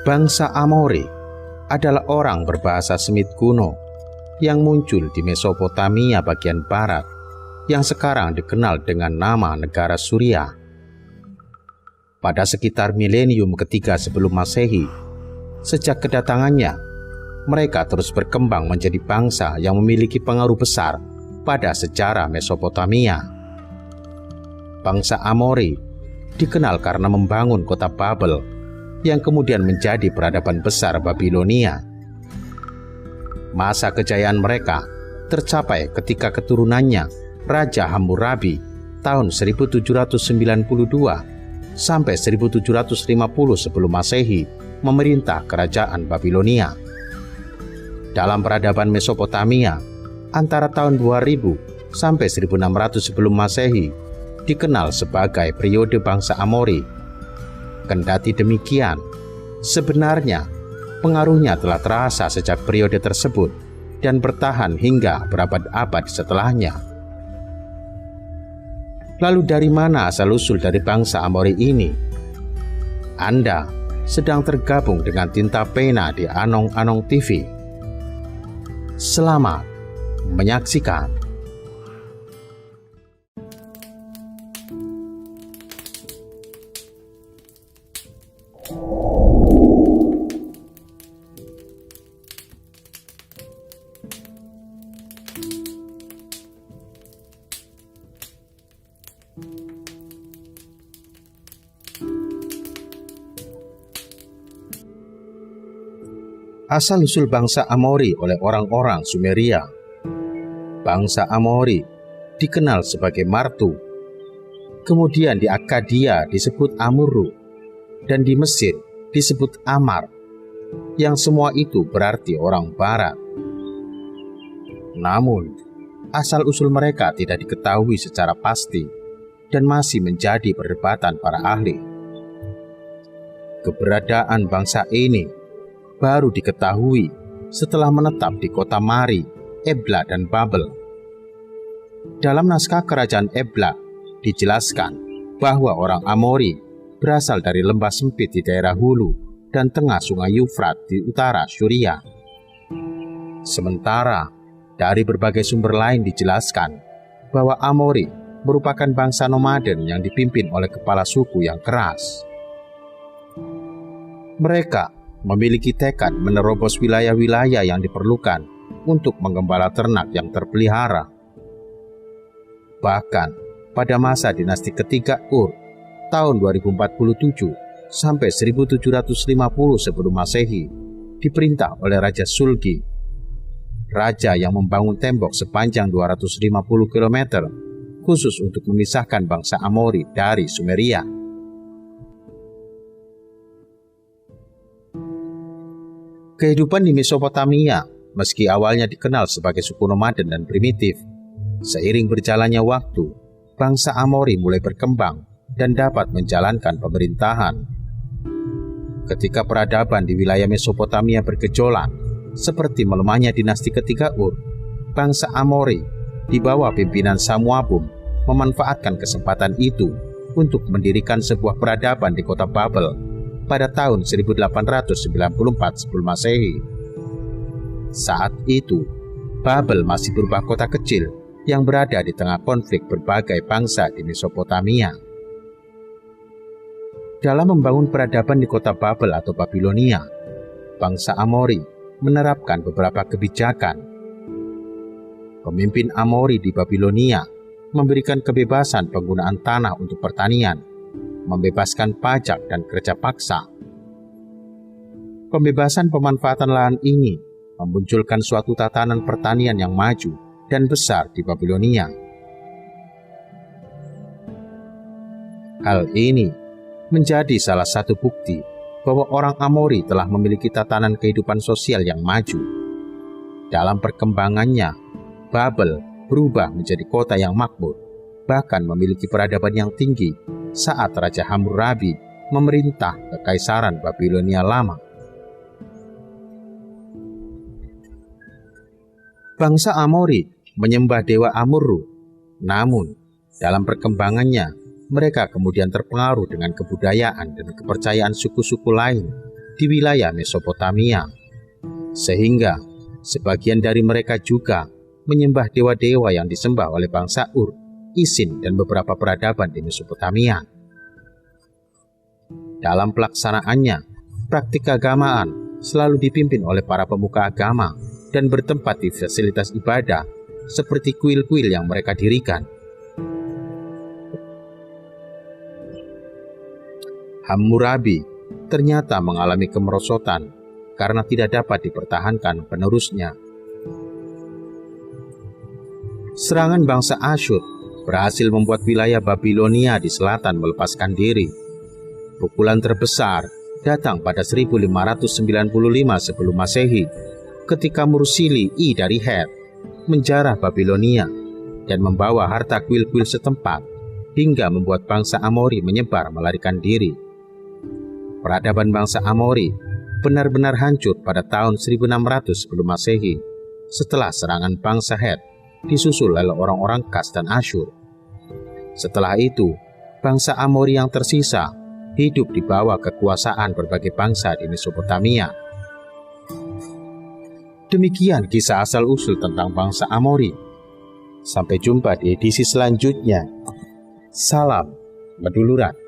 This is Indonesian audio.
Bangsa Amori adalah orang berbahasa Semit kuno yang muncul di Mesopotamia bagian barat yang sekarang dikenal dengan nama negara Suria. Pada sekitar milenium ketiga sebelum Masehi, sejak kedatangannya, mereka terus berkembang menjadi bangsa yang memiliki pengaruh besar pada sejarah Mesopotamia. Bangsa Amori dikenal karena membangun kota Babel yang kemudian menjadi peradaban besar Babilonia. Masa kejayaan mereka tercapai ketika keturunannya Raja Hammurabi tahun 1792 sampai 1750 sebelum Masehi memerintah kerajaan Babilonia. Dalam peradaban Mesopotamia antara tahun 2000 sampai 1600 sebelum Masehi dikenal sebagai periode bangsa Amori. Kendati demikian, sebenarnya pengaruhnya telah terasa sejak periode tersebut dan bertahan hingga berabad-abad setelahnya. Lalu dari mana asal-usul dari bangsa Amori ini? Anda sedang tergabung dengan Tinta Pena di Anong Anong TV. Selamat menyaksikan. Asal-usul bangsa Amori oleh orang-orang Sumeria. Bangsa Amori dikenal sebagai Martu, kemudian di Akkadia disebut Amurru, dan di Mesir disebut Amar, yang semua itu berarti orang barat. Namun, asal-usul mereka tidak diketahui secara pasti dan masih menjadi perdebatan para ahli. Keberadaan bangsa ini baru diketahui setelah menetap di kota Mari, Ebla, dan Babel. Dalam naskah kerajaan Ebla dijelaskan bahwa orang Amori berasal dari lembah sempit di daerah hulu dan tengah sungai Yufrat di utara Syria. Sementara dari berbagai sumber lain dijelaskan bahwa Amori merupakan bangsa nomaden yang dipimpin oleh kepala suku yang keras. Mereka memiliki tekad menerobos wilayah-wilayah yang diperlukan untuk menggembala ternak yang terpelihara. Bahkan pada masa dinasti ketiga Ur tahun 2047 sampai 1750 sebelum Masehi diperintah oleh Raja Sulgi, raja yang membangun tembok sepanjang 250 km khusus untuk memisahkan bangsa Amori dari Sumeria. Kehidupan di Mesopotamia, meski awalnya dikenal sebagai suku nomaden dan primitif, seiring berjalannya waktu, bangsa Amori mulai berkembang dan dapat menjalankan pemerintahan. Ketika peradaban di wilayah Mesopotamia bergejolak, seperti melemahnya dinasti ketiga Ur, bangsa Amori di bawah pimpinan Samuabum memanfaatkan kesempatan itu untuk mendirikan sebuah peradaban di kota Babel pada tahun 1894 sebelum Masehi. Saat itu, Babel masih berupa kota kecil yang berada di tengah konflik berbagai bangsa di Mesopotamia. Dalam membangun peradaban di kota Babel atau Babilonia, bangsa Amori menerapkan beberapa kebijakan. Pemimpin Amori di Babilonia memberikan kebebasan penggunaan tanah untuk pertanian, membebaskan pajak dan kerja paksa. Pembebasan pemanfaatan lahan ini memunculkan suatu tatanan pertanian yang maju dan besar di Babilonia. Hal ini menjadi salah satu bukti bahwa orang Amori telah memiliki tatanan kehidupan sosial yang maju. Dalam perkembangannya, Babel berubah menjadi kota yang makmur, bahkan memiliki peradaban yang tinggi saat Raja Hammurabi memerintah Kekaisaran Babilonia Lama. Bangsa Amori menyembah dewa Amurru, namun dalam perkembangannya mereka kemudian terpengaruh dengan kebudayaan dan kepercayaan suku-suku lain di wilayah Mesopotamia, sehingga sebagian dari mereka juga menyembah dewa-dewa yang disembah oleh bangsa Ur, Isin, dan beberapa peradaban di Mesopotamia. Dalam pelaksanaannya, praktik keagamaan selalu dipimpin oleh para pemuka agama dan bertempat di fasilitas ibadah seperti kuil-kuil yang mereka dirikan. Hammurabi ternyata mengalami kemerosotan karena tidak dapat dipertahankan penerusnya. Serangan bangsa Asyur berhasil membuat wilayah Babilonia di selatan melepaskan diri. Pukulan terbesar datang pada 1595 sebelum Masehi ketika Mursili I dari Het menjarah Babilonia dan membawa harta kuil-kuil setempat hingga membuat bangsa Amori menyebar melarikan diri. Peradaban bangsa Amori benar-benar hancur pada tahun 1600 sebelum Masehi setelah serangan bangsa Het disusul oleh orang-orang Kas dan Asyur. Setelah itu, bangsa Amori yang tersisa hidup di bawah kekuasaan berbagai bangsa di Mesopotamia. Demikian kisah asal-usul tentang bangsa Amori. Sampai jumpa di edisi selanjutnya. Salam Meduluran.